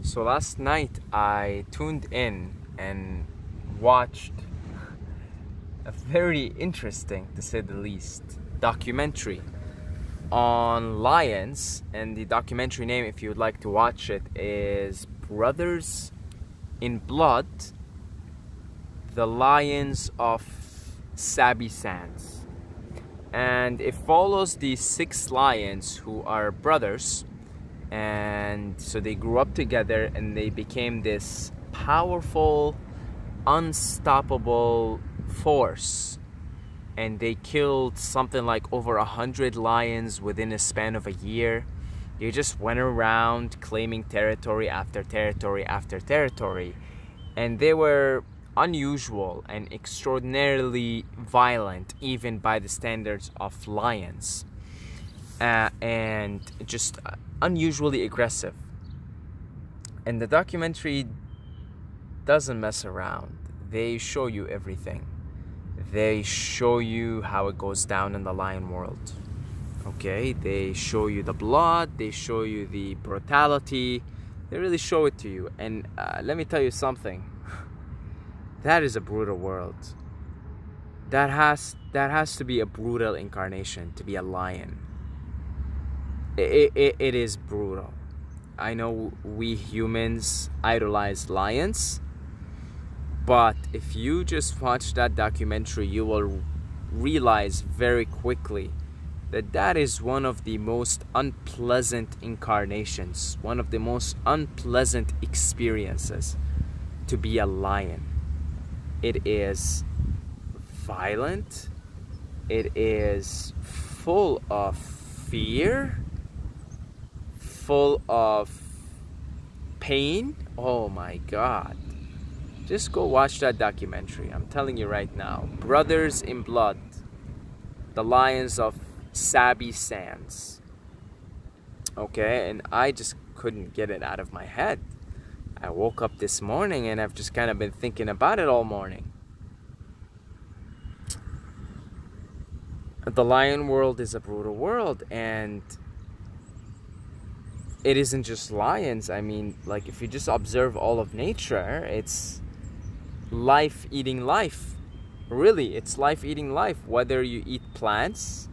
So last night I tuned in and watched a very interesting, to say the least, documentary on lions. And the documentary name, if you would like to watch it, is Brothers in Blood, The Lions of Sabi Sands. And it follows the 6 lions who are brothers, and so they grew up together and they became this powerful, unstoppable force, and they killed something like over 100 lions within a span of a year. They just went around claiming territory after territory after territory, and they were unusual and extraordinarily violent even by the standards of lions, and just unusually aggressive. And the documentary doesn't mess around. They show you everything. They show you how it goes down in the lion world. Okay, they show you the blood, they show you the brutality, they really show it to you. And let me tell you something. That is a brutal world. That has to be a brutal incarnation to be a lion. It is brutal. I know we humans idolize lions, but if you just watch that documentary, you will realize very quickly that that is one of the most unpleasant incarnations, one of the most unpleasant experiences to be a lion. It is violent. It is full of fear, full of pain. Oh my God. Just go watch that documentary. I'm telling you right now. Brothers in Blood, The Lions of Sabi Sands. Okay, and I just couldn't get it out of my head. I woke up this morning and I've just kind of been thinking about it all morning. The lion world is a brutal world, and it isn't just lions. I mean, like, if you just observe all of nature, it's life eating life. Really, it's life eating life, whether you eat plants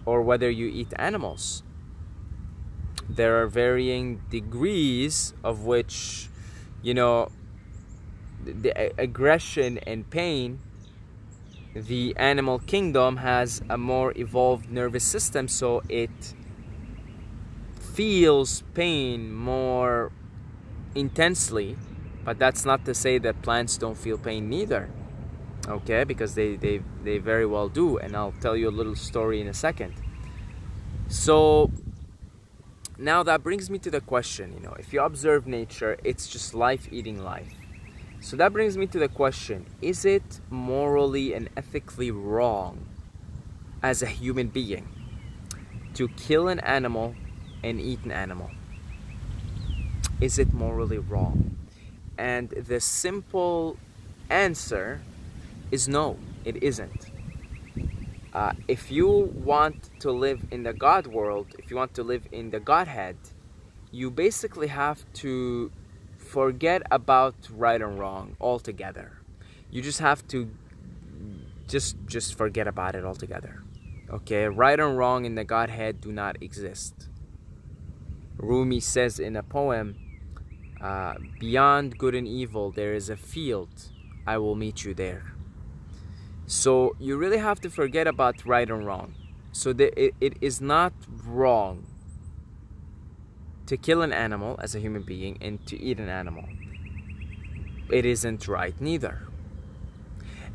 or whether you eat animals. There are varying degrees of which, you know, the aggression and pain. The animal kingdom has a more evolved nervous system, so it feels pain more intensely. But that's not to say that plants don't feel pain neither. Okay, because they very well do, and I'll tell you a little story in a second. So now that brings me to the question, you know, if you observe nature, it's just life eating life. So that brings me to the question, is it morally and ethically wrong as a human being to kill an animal and eat an animal? Is it morally wrong? And the simple answer is no, it isn't. If you want to live in the God world, if you want to live in the Godhead, you basically have to forget about right and wrong altogether. You just have to just forget about it altogether. Okay, right and wrong in the Godhead do not exist. Rumi says in a poem, beyond good and evil there is a field, I will meet you there. So you really have to forget about right and wrong. So it is not wrong to kill an animal as a human being and to eat an animal. It isn't right neither.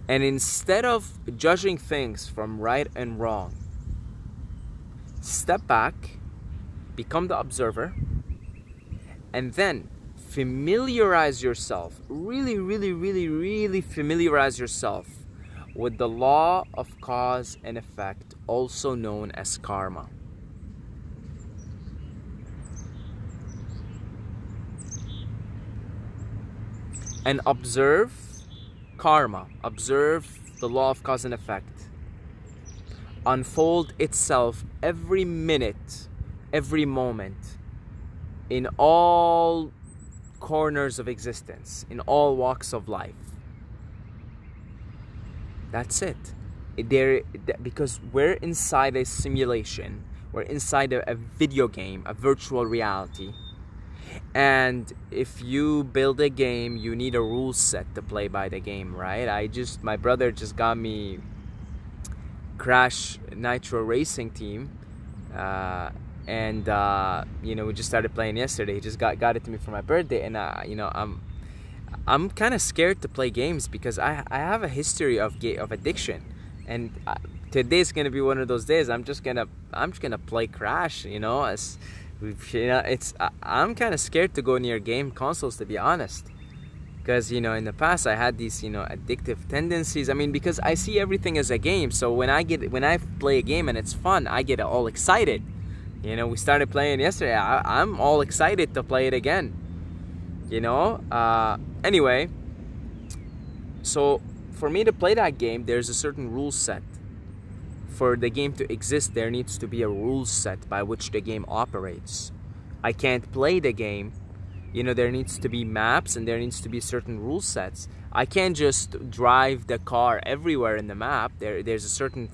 And instead of judging things from right and wrong, step back, become the observer, and then familiarize yourself, really familiarize yourself with the law of cause and effect, also known as karma. And observe karma, observe the law of cause and effect unfold itself every minute, every moment in all corners of existence, in all walks of life. That's it. Because we're inside a simulation, we're inside a video game, a virtual reality. And if you build a game, you need a rule set to play by the game, right? My brother just got me Crash Nitro Racing Team, and you know, we just started playing yesterday. He just got it to me for my birthday, and you know, I'm kind of scared to play games because I have a history of addiction, and today's gonna be one of those days. I'm just gonna play Crash, you know. I'm kind of scared to go near game consoles, to be honest, because, you know, in the past I had these, you know, addictive tendencies. I mean, because I see everything as a game, so when I play a game and it's fun, I get all excited. You know, we started playing yesterday. I'm all excited to play it again, you know. Anyway, so for me to play that game, there's a certain rule set. For the game to exist, there needs to be a rule set by which the game operates. I can't play the game, you know, there needs to be maps and there needs to be certain rule sets. I can't just drive the car everywhere in the map. There's a certain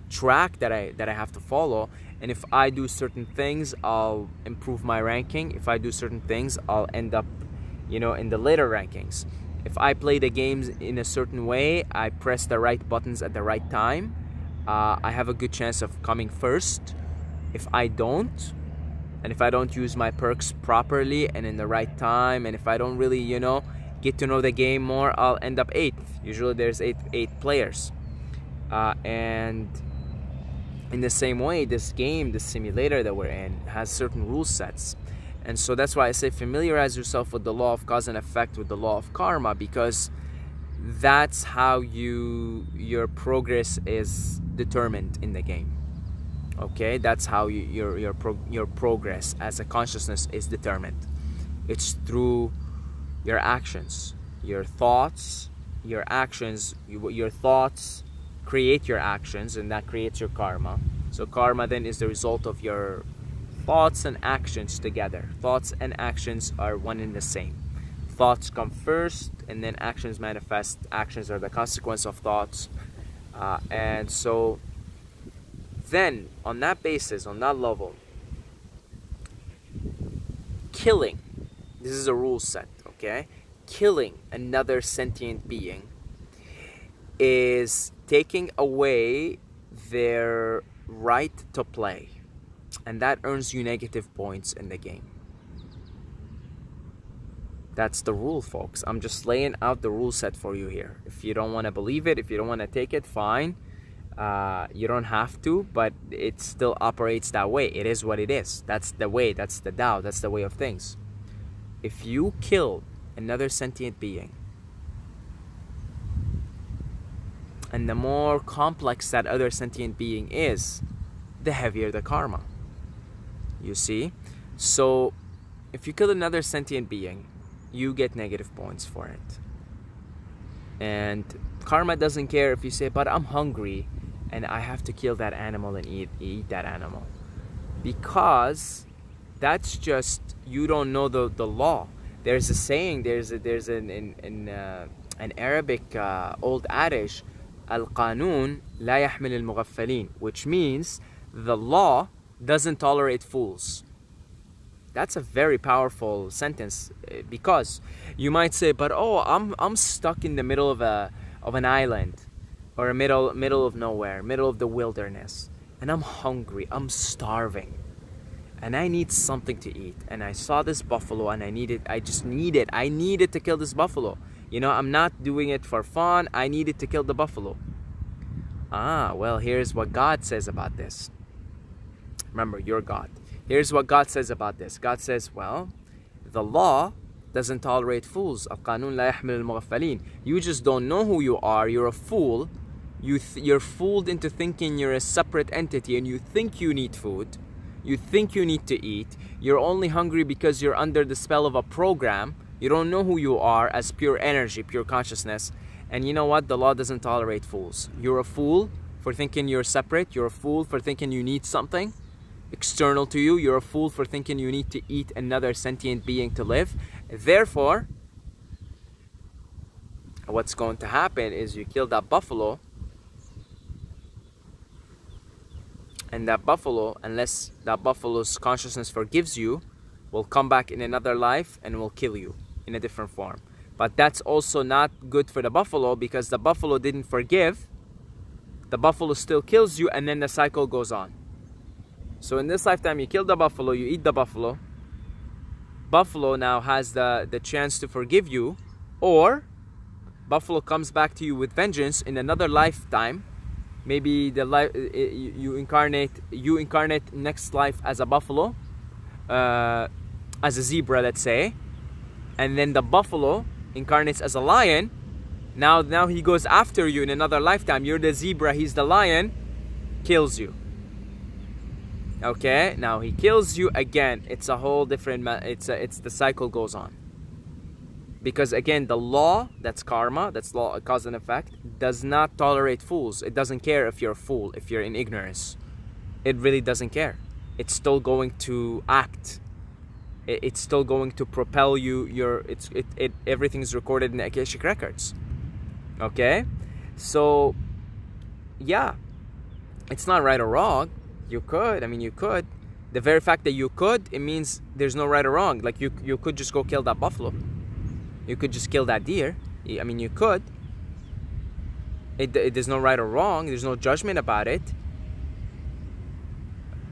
track that I have to follow, and if I do certain things, I'll improve my ranking. If I do certain things, I'll end up, you know, in the later rankings. If I play the games in a certain way, I press the right buttons at the right time, I have a good chance of coming first. If I don't, and if I don't use my perks properly and in the right time, and if I don't really, you know, get to know the game more, I'll end up 8th. Usually there's eight players. And in the same way, this game, the simulator that we're in, has certain rule sets. And so that's why I say familiarize yourself with the law of cause and effect, with the law of karma, because that's how your progress is determined in the game. Okay, that's how your progress as a consciousness is determined. It's through your actions, your thoughts, your actions. Your thoughts create your actions, and that creates your karma. So karma then is the result of your thoughts and actions together. Thoughts and actions are one and the same. Thoughts come first, and then actions manifest. Actions are the consequence of thoughts, and so then on that basis, on that level, killing, this is a rule set, okay? Killing another sentient being is taking away their right to play, and that earns you negative points in the game. That's the rule, folks. I'm just laying out the rule set for you here. If you don't want to believe it, if you don't want to take it, fine. You don't have to, but it still operates that way. It is what it is. That's the way. That's the Tao. That's the way of things. If you kill another sentient being, and the more complex that other sentient being is, the heavier the karma. You see? So if you kill another sentient being, you get negative points for it. And karma doesn't care if you say, but I'm hungry and I have to kill that animal and eat that animal. Because that's just, you don't know the law. There's a saying, there's an Arabic old adage, Al-Qanun la yahmil al-mughaffalin, which means the law doesn't tolerate fools. That's a very powerful sentence, because you might say, but oh, I'm stuck in the middle of an island, or a middle of nowhere, middle of the wilderness, and I'm hungry, I'm starving, and I need something to eat, and I saw this buffalo and I needed to kill this buffalo. You know, I'm not doing it for fun, I needed to kill the buffalo. Well, here's what God says about this. Remember, you're God. Here's what God says about this. God says, well, the law doesn't tolerate fools. Al-Qanun la yahmil al-mughaffalin. You just don't know who you are. You're a fool. You're fooled into thinking you're a separate entity, and you think you need food. You think you need to eat. You're only hungry because you're under the spell of a program. You don't know who you are as pure energy, pure consciousness. And you know what? The law doesn't tolerate fools. You're a fool for thinking you're separate. You're a fool for thinking you need something. external to you. You're a fool for thinking you need to eat another sentient being to live. Therefore, what's going to happen is you kill that buffalo, and that buffalo, unless that buffalo's consciousness forgives you, will come back in another life and will kill you in a different form. But that's also not good for the buffalo, because the buffalo didn't forgive. The buffalo still kills you, and then the cycle goes on. So in this lifetime, you kill the buffalo, you eat the buffalo. Buffalo now has the chance to forgive you, or buffalo comes back to you with vengeance in another lifetime. Maybe the life you incarnate next life as a buffalo, as a zebra, let's say, and then the buffalo incarnates as a lion. Now he goes after you in another lifetime. You're the zebra, he's the lion, kills you. Okay, now he kills you again. It's a whole different. It's the cycle goes on. Because again, the law, that's karma, that's law, cause and effect, does not tolerate fools. It doesn't care if you're a fool, if you're in ignorance. It really doesn't care. It's still going to act. It's still going to propel you. Everything's recorded in the Akashic records. Okay, so yeah, it's not right or wrong. You could. The very fact that you could, it means there's no right or wrong. Like you could just go kill that buffalo. You could just kill that deer. You could. There's no right or wrong. There's no judgment about it.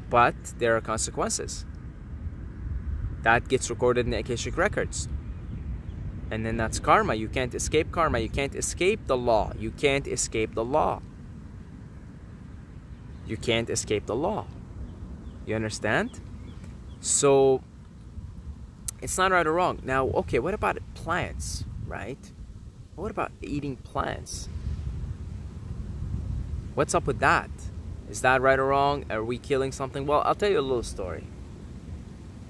But there are consequences. That gets recorded in the Akashic records. And then that's karma. You can't escape karma. You can't escape the law. You can't escape the law. You can't escape the law. You understand? So it's not right or wrong. Now, okay, what about plants, right? What about eating plants? What's up with that? Is that right or wrong? Are we killing something? Well, I'll tell you a little story.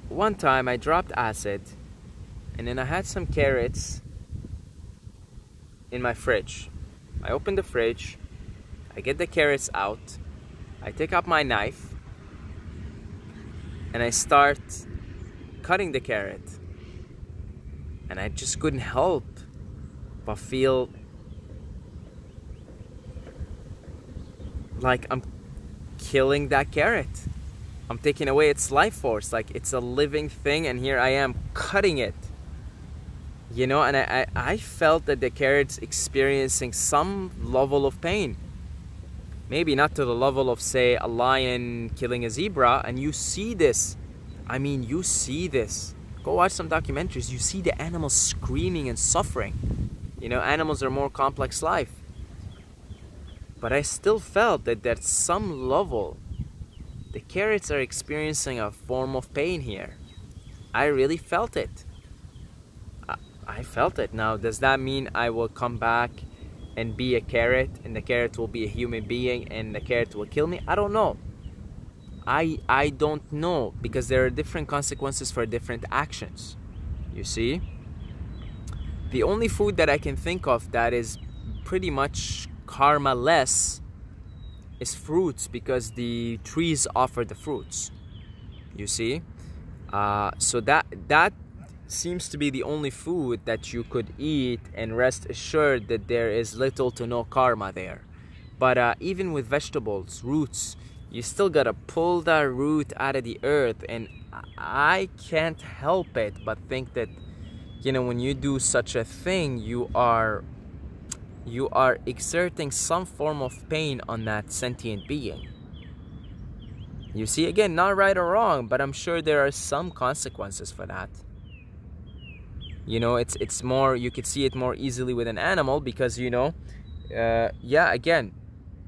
One time I dropped acid, and then I had some carrots in my fridge. I opened the fridge, I get the carrots out, I take out my knife, and I start cutting the carrot. And I just couldn't help but feel like I'm killing that carrot. I'm taking away its life force. Like it's a living thing, and here I am cutting it. You know, and I felt that the carrot's experiencing some level of pain. Maybe not to the level of, say, a lion killing a zebra, and you see this. You see this. Go watch some documentaries. You see the animals screaming and suffering. You know, animals are more complex life. But I still felt that at some level, the carrots are experiencing a form of pain here. I really felt it. I felt it. Now, does that mean I will come back and be a carrot, and the carrot will be a human being, and the carrot will kill me? I don't know. I don't know, because there are different consequences for different actions. You see? The only food that I can think of that is pretty much karma-less is fruits, because the trees offer the fruits. You see? So that seems to be the only food that you could eat and rest assured that there is little to no karma there. But even with vegetables, roots, you still gotta pull that root out of the earth, and I can't help it but think that, you know, when you do such a thing, you are exerting some form of pain on that sentient being. You see, again, not right or wrong, but I'm sure there are some consequences for that. You know, it's more, you could see it more easily with an animal, because, you know, yeah, again,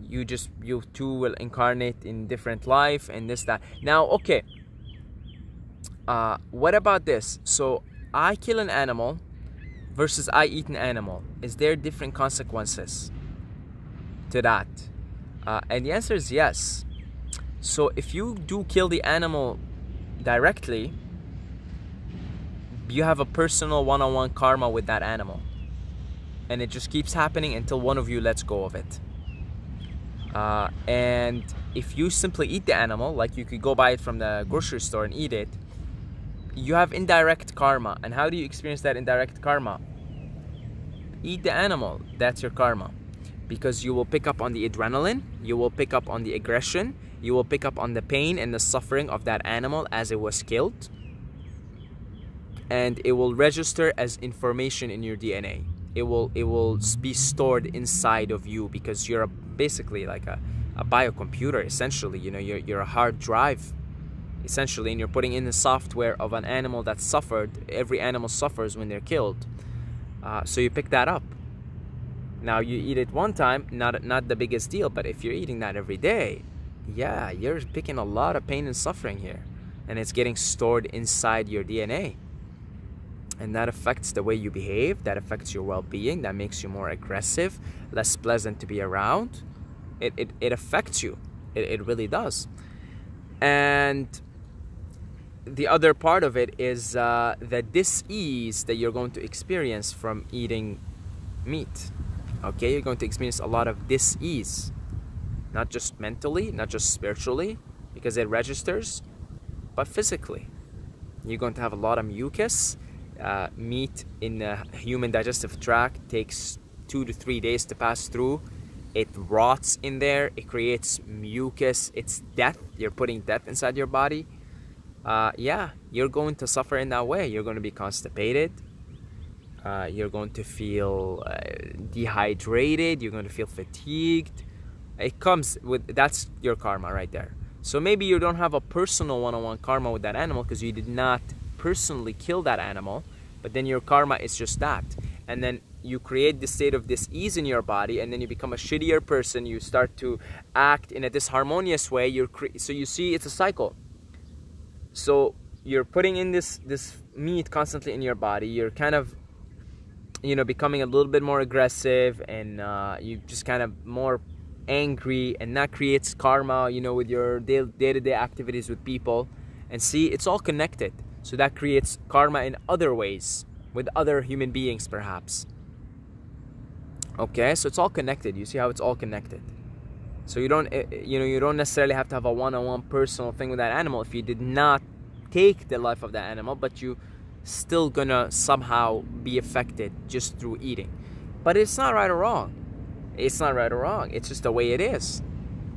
you two will incarnate in different life and this, that. Now, okay, what about this? So I kill an animal versus I eat an animal. Is there different consequences to that? And the answer is yes. So if you do kill the animal directly, you have a personal one-on-one karma with that animal, and it just keeps happening until one of you lets go of it. And if you simply eat the animal, like you could go buy it from the grocery store and eat it, you have indirect karma. And how do you experience that indirect karma? Eat the animal, that's your karma. Because you will pick up on the adrenaline, you will pick up on the aggression, you will pick up on the pain and the suffering of that animal as it was killed. And it will register as information in your DNA. It will be stored inside of you, because you're basically like a biocomputer, essentially. You know, you're a hard drive, essentially, and you're putting in the software of an animal that suffered. Every animal suffers when they're killed. So you pick that up. Now you eat it one time, not the biggest deal, but if you're eating that every day, yeah, you're picking a lot of pain and suffering here, and it's getting stored inside your DNA. And that affects the way you behave, that affects your well-being, that makes you more aggressive, less pleasant to be around. It affects you. It really does. And the other part of it is the dis-ease that you're going to experience from eating meat. Okay, you're going to experience a lot of dis-ease. Not just mentally, not just spiritually, because it registers, but physically. You're going to have a lot of mucus. Meat in the human digestive tract takes 2 to 3 days to pass through. It rots in there. It creates mucus. It's death. You're putting death inside your body. Yeah, you're going to suffer in that way. You're going to be constipated. You're going to feel dehydrated. You're going to feel fatigued. It comes with, that's your karma right there. So maybe you don't have a personal one-on-one karma with that animal because you did not personally kill that animal, but then your karma is just that. And then you create this state of dis-ease in your body, and then you become a shittier person. You start to act in a disharmonious way. So you see, it's a cycle. So you're putting in this meat constantly in your body. You're kind of, you know, becoming a little bit more aggressive, and you just kind of more angry, and that creates karma, you know, with your day-to-day activities with people. And see, it's all connected. So that creates karma in other ways, with other human beings perhaps. Okay, so it's all connected. You see how it's all connected. So you don't necessarily have to have a one-on-one personal thing with that animal if you did not take the life of that animal, but you still gonna somehow be affected just through eating. But it's not right or wrong. It's not right or wrong. It's just the way it is.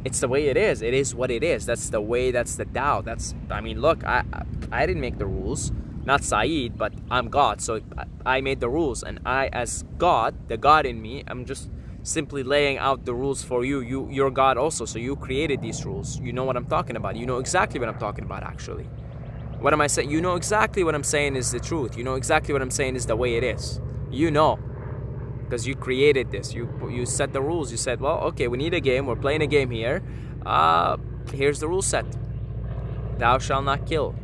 It's the way it is. It is what it is. That's the way. That's the Tao. I mean, look, I didn't make the rules. Not Saeed, but I'm God. So I made the rules. And I, as God, the God in me, I'm just simply laying out the rules for you. You're God also. So you created these rules. You know what I'm talking about. You know exactly what I'm talking about, actually. What am I saying? You know exactly what I'm saying is the truth. You know exactly what I'm saying is the way it is. You know. Because you created this. You set the rules. You said, well, okay, we need a game. We're playing a game here. Here's the rule set. Thou shalt not kill.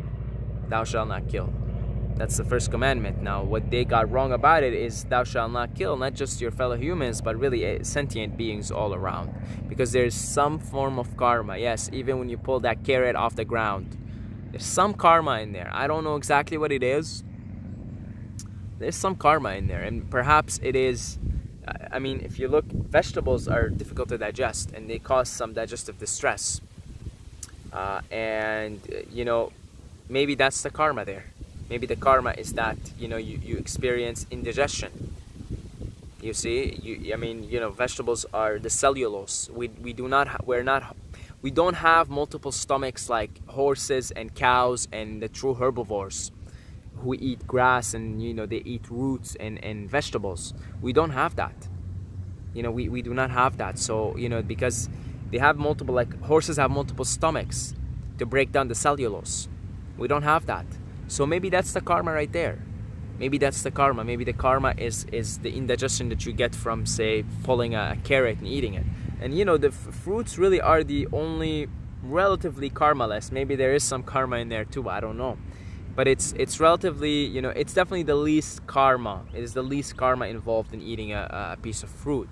Thou shalt not kill. That's the first commandment. Now, what they got wrong about it is thou shalt not kill, not just your fellow humans, but really sentient beings all around. Because there's some form of karma. Yes, even when you pull that carrot off the ground, there's some karma in there. I don't know exactly what it is. There's some karma in there, and perhaps it is, I mean, if you look, vegetables are difficult to digest, and they cause some digestive distress. And, you know, maybe that's the karma there. Maybe the karma is that, you know, you experience indigestion. You see, I mean, you know, vegetables are the cellulose. We don't have multiple stomachs like horses and cows and the true herbivores who eat grass, and, you know, they eat roots and vegetables. We don't have that. You know, we do not have that. So, you know, because they have multiple, like horses have multiple stomachs to break down the cellulose. We don't have that. So maybe that's the karma right there. Maybe that's the karma. Maybe the karma is the indigestion that you get from, say, pulling a carrot and eating it. And, you know, the fruits really are the only relatively karma-less. Maybe there is some karma in there too, I don't know. But it's relatively, you know, it's definitely the least karma. It is the least karma involved in eating a piece of fruit.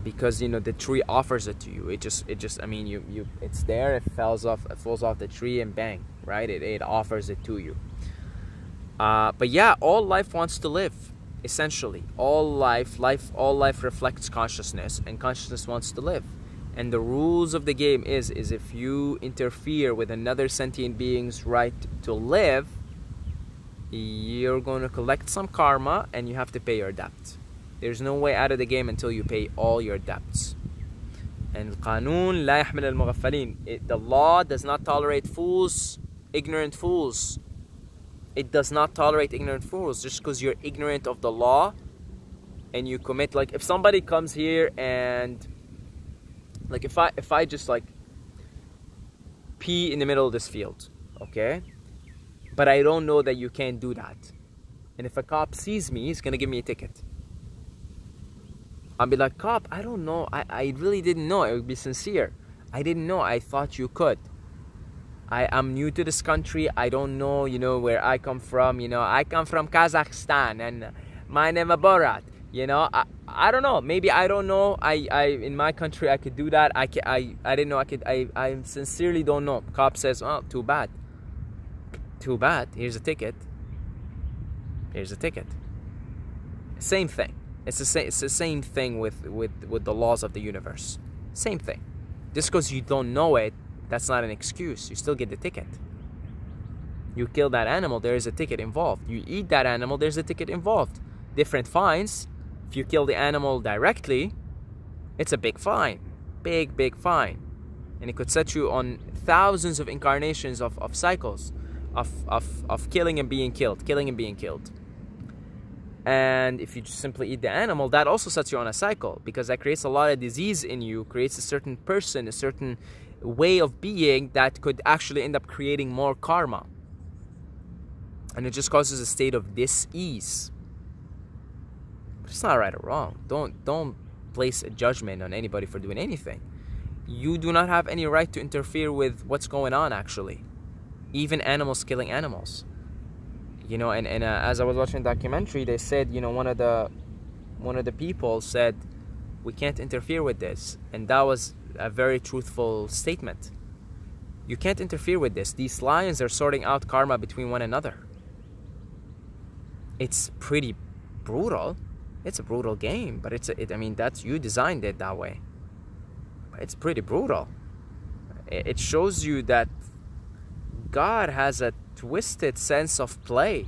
Because, you know, the tree offers it to you. It just I mean, it's there, it falls off the tree, and bang, right? It offers it to you. But yeah, all life wants to live, essentially. All life reflects consciousness, and consciousness wants to live. And the rules of the game is if you interfere with another sentient being's right to live, you're going to collect some karma and you have to pay your debt. There's no way out of the game until you pay all your debts. And القانون لا يحمل المغفلين. The law does not tolerate fools, ignorant fools. It does not tolerate ignorant fools. Just because you're ignorant of the law and you commit, like if somebody comes here and like if I just like pee in the middle of this field, okay? But I don't know that you can't do that. And if a cop sees me, he's gonna give me a ticket. I'll be like, cop, I don't know. I really didn't know. I would be sincere. I didn't know. I thought you could. I'm new to this country. I don't know, you know, where I come from. You know, I come from Kazakhstan and my name is Borat. You know, I don't know. Maybe I don't know. I in my country I could do that. I didn't know I could. I sincerely don't know. Cop says, oh, too bad. Too bad. Here's a ticket. Here's a ticket. Same thing. It's the same thing with the laws of the universe. Same thing. Just because you don't know it, that's not an excuse. You still get the ticket. You kill that animal, there is a ticket involved. You eat that animal, there's a ticket involved. Different fines. If you kill the animal directly, it's a big fine. Big fine. And it could set you on thousands of incarnations of cycles of killing and being killed, killing and being killed. And if you just simply eat the animal, that also sets you on a cycle, because that creates a lot of disease in you, creates a certain person, a certain way of being that could actually end up creating more karma. And it just causes a state of dis-ease. But it's not right or wrong. Don't place a judgment on anybody for doing anything. You do not have any right to interfere with what's going on, actually. Even animals killing animals. You know, and as I was watching the documentary, they said, you know, one of the people said, we can't interfere with this. And that was a very truthful statement. You can't interfere with this. These lions are sorting out karma between one another. It's pretty brutal. It's a brutal game, but I mean, that's, you designed it that way. But it's pretty brutal. It shows you that God has a twisted sense of play.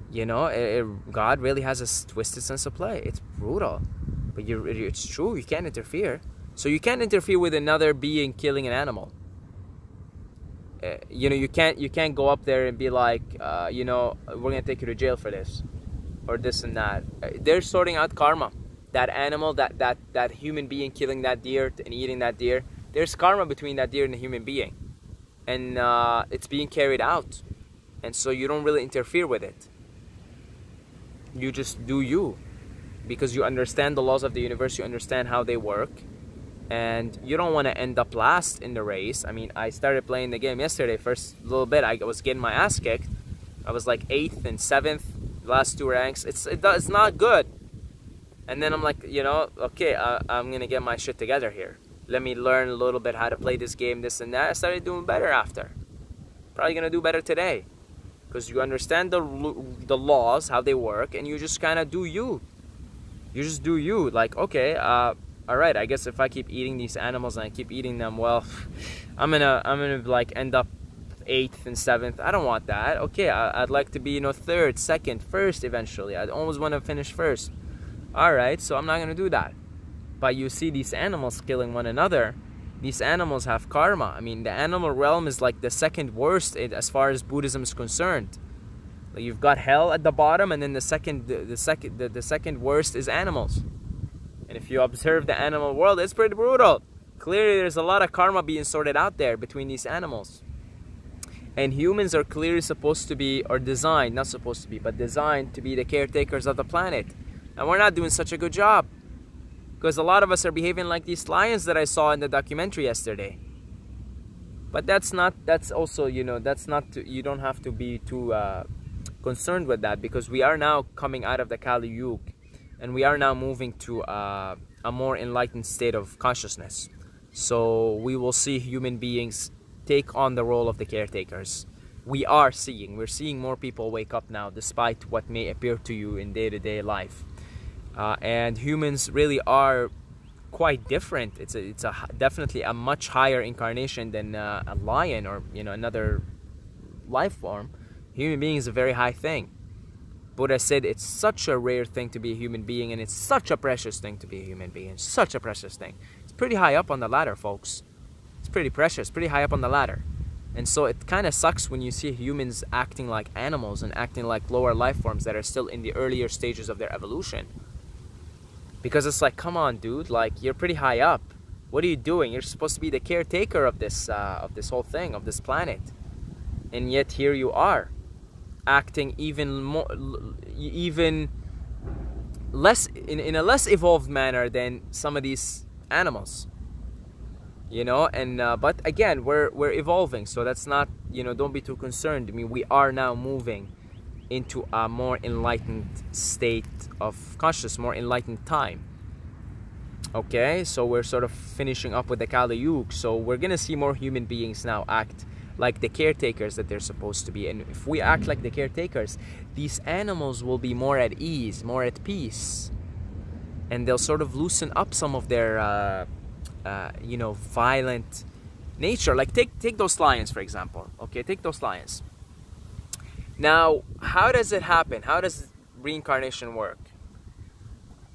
You know, God really has a twisted sense of play. It's brutal, but it's true. You can't interfere. So you can't interfere with another being killing an animal. You know, you can't go up there and be like, you know, we're gonna take you to jail for this, or this and that. They're sorting out karma. That animal, that human being killing that deer and eating that deer. There's karma between that deer and the human being. And it's being carried out, and so you don't really interfere with it. You just do you, because you understand the laws of the universe, you understand how they work, and you don't want to end up last in the race. I mean, I started playing the game yesterday. First little bit, I was getting my ass kicked. I was like 8th and 7th, last 2 ranks. It's not good. And then I'm like, you know, okay, I'm gonna get my shit together here. Let me learn a little bit how to play this game, this and that. I started doing better after. Probably gonna do better today, because you understand the laws, how they work, and you just kind of do you. You just do you. Like, okay, all right. I guess if I keep eating these animals and I keep eating them, well, I'm gonna like end up 8th and 7th. I don't want that. Okay, I'd like to be, you know, 3rd, 2nd, 1st eventually. I always want to finish 1st. All right, so I'm not gonna do that. But you see these animals killing one another. These animals have karma. I mean, the animal realm is like the second worst as far as Buddhism is concerned. Like, you've got hell at the bottom, and then the second worst is animals. And if you observe the animal world, it's pretty brutal. Clearly, there's a lot of karma being sorted out there between these animals. And humans are clearly supposed to be, or designed, not supposed to be, but designed to be the caretakers of the planet. And we're not doing such a good job. Because a lot of us are behaving like these lions that I saw in the documentary yesterday. But that's also, you know, you don't have to be too concerned with that, because we are now coming out of the Kali Yuga, and we are now moving to a more enlightened state of consciousness. So we will see human beings take on the role of the caretakers. We're seeing more people wake up now, despite what may appear to you in day-to-day life. And humans really are quite different. It's definitely a much higher incarnation than a lion or, you know, another life form. Human being is a very high thing. Buddha said it's such a rare thing to be a human being, and it's such a precious thing to be a human being. It's such a precious thing. It's pretty high up on the ladder, folks. It's pretty precious, pretty high up on the ladder. And so it kind of sucks when you see humans acting like animals and acting like lower life forms that are still in the earlier stages of their evolution. Because it's like, come on, dude, like, you're pretty high up. What are you doing? You're supposed to be the caretaker of this whole thing, of this planet. And yet here you are, acting even less in a less evolved manner than some of these animals, you know. And but again, we're evolving, so that's not, you know, don't be too concerned. I mean, we are now moving into a more enlightened state of consciousness, more enlightened time. Okay, so we're sort of finishing up with the Kali Yuga, so we're gonna see more human beings now act like the caretakers that they're supposed to be. And if we act like the caretakers, these animals will be more at ease, more at peace, and they'll sort of loosen up some of their you know, violent nature. Like take those lions, for example. Okay, take those lions. Now, how does it happen? How does reincarnation work?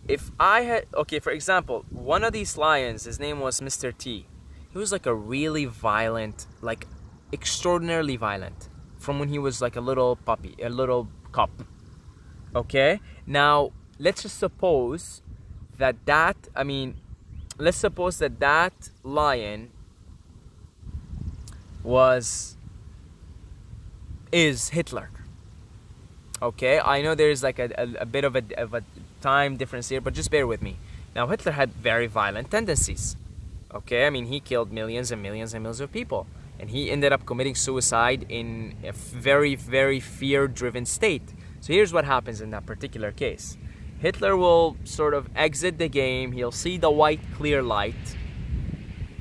If I had, okay, for example, one of these lions, his name was Mr. T. He was like a really violent, like extraordinarily violent, from when he was like a little puppy, a little cub. Okay, now let's just suppose that let's suppose that that lion is Hitler. Okay, I know there's like a bit of a time difference here, but just bear with me. Now, Hitler had very violent tendencies. Okay, I mean, he killed millions and millions and millions of people. And he ended up committing suicide in a very, very fear-driven state. So here's what happens in that particular case. Hitler will sort of exit the game. He'll see the white, clear light.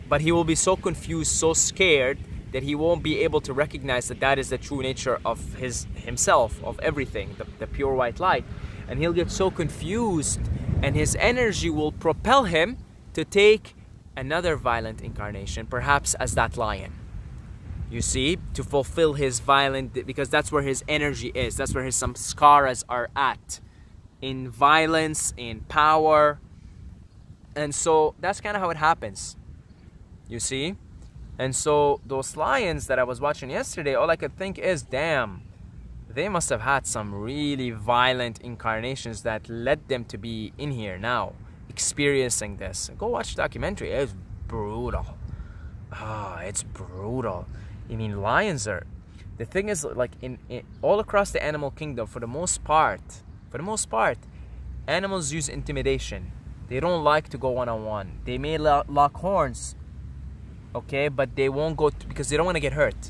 But he will be so confused, so scared, that he won't be able to recognize that that is the true nature of himself, of everything, the pure white light. And he'll get so confused, and his energy will propel him to take another violent incarnation, perhaps as that lion. You see, to fulfill his violent, because that's where his energy is. That's where his samskaras are at, in violence, in power. And so that's kind of how it happens. You see? And so those lions that I was watching yesterday, all I could think is, damn, they must have had some really violent incarnations that led them to be in here now, experiencing this. Go watch the documentary. It's brutal. It's brutal. I mean, lions are, the thing is, like in all across the animal kingdom, for the most part, animals use intimidation. They don't like to go one-on-one. They may lock horns, okay, but they won't go because they don't want to get hurt.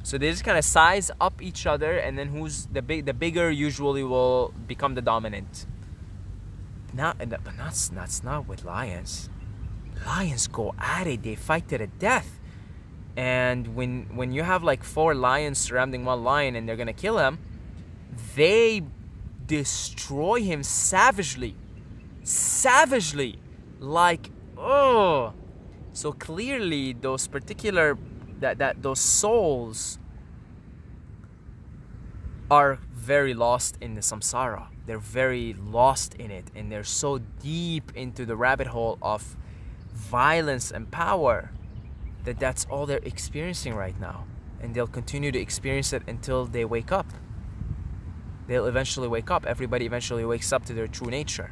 So they just kind of size up each other, and then who's the bigger usually will become the dominant. But that's not with lions. Lions go at it. They fight to the death. And when you have like 4 lions surrounding one lion and they're gonna kill him, they destroy him savagely, like, oh. So clearly those particular those souls are very lost in the samsara. They're very lost in it, and they're so deep into the rabbit hole of violence and power that that's all they're experiencing right now. And they'll continue to experience it until they wake up. They'll eventually wake up. Everybody eventually wakes up to their true nature,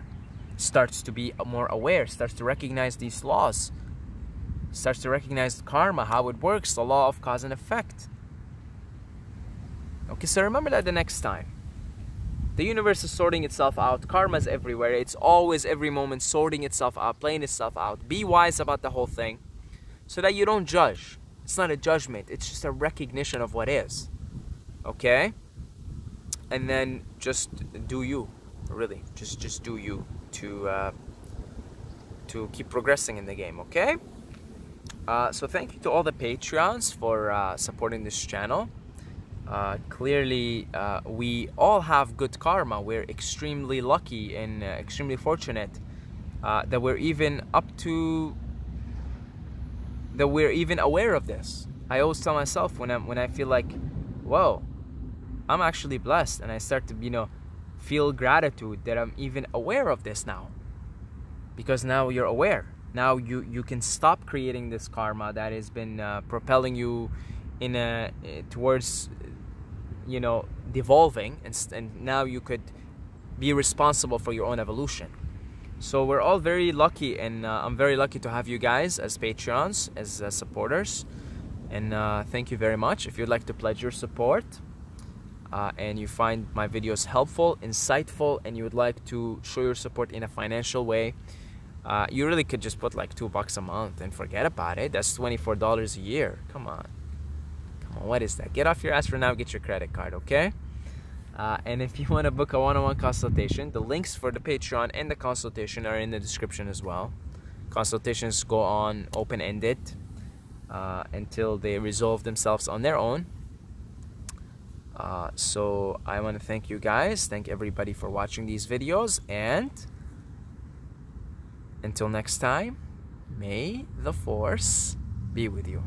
starts to be more aware, starts to recognize these laws, starts to recognize karma, how it works, the law of cause and effect. Okay, so remember that the next time. The universe is sorting itself out. Karma's everywhere. It's always, every moment, sorting itself out, playing itself out. Be wise about the whole thing, so that you don't judge. It's not a judgment. It's just a recognition of what is. Okay? And then just do you. Really. Just do you to keep progressing in the game. Okay? So thank you to all the Patreons for supporting this channel. Clearly, we all have good karma. We're extremely lucky and extremely fortunate that we're even aware of this. I always tell myself when I feel like, whoa, I'm actually blessed, and I start to, you know, feel gratitude that I'm even aware of this now, because now you're aware. Now you can stop creating this karma that has been propelling you in towards, you know, devolving, and now you could be responsible for your own evolution. So we're all very lucky, and I'm very lucky to have you guys as Patreons, as supporters, and thank you very much. If you'd like to pledge your support, and you find my videos helpful, insightful, and you would like to show your support in a financial way, you really could just put like $2 a month and forget about it. That's $24 a year. Come on, what is that? Get off your ass for now, get your credit card, okay? And if you want to book a one-on-one consultation, the links for the Patreon and the consultation are in the description as well. Consultations go on open-ended until they resolve themselves on their own. So I want to thank you guys, thank everybody for watching these videos, and until next time, may the force be with you.